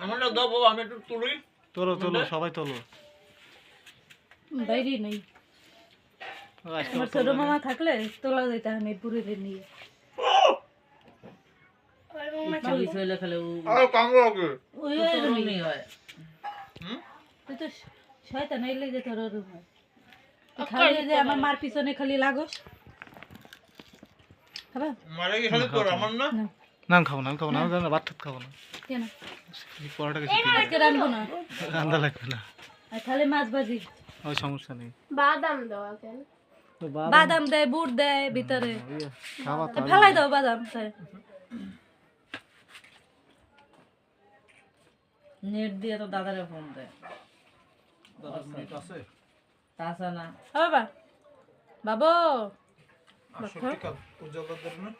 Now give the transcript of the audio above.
আমারটা দাও বাবা, আমি একটু তুলি। তোলো তোলো সবাই তোলো। বাইরে নেই, আজকে আমার ছোট মামা থাকলে তোলা যেত আমি পুরীতে নিয়ে। আর কামড় লাগে। ওই ওরকমই হয়। তুই তো শয়তান এই লেগে তোর ওরকম হয়। তুই খালি যে আমার মার পিছনে খালি লাগোস। খাবা? মারা গিয়ে খালি তোর, আমার না। না। না আমি খাবো না, আমি খাবো না, আমি জানি না, ভাত টাত খাবো না। কেন? এই পরোটা কিছু আজকে রানবো না। রান্না লাগবে না, আর খালি মাছ ভাজি। ওই সমস্যা নেই। বাদাম দেওয়া কেন? তো বাদাম দেয়, বুট দেয় ভিতরে। খাবার তো ফেলাই দাও বাদাম। নেট দিয়ে তো দাদারে ফোন দেয়। আছে তাছাড়া না। বাবা বাবু সত্যি কাল উজ্জ্বল না।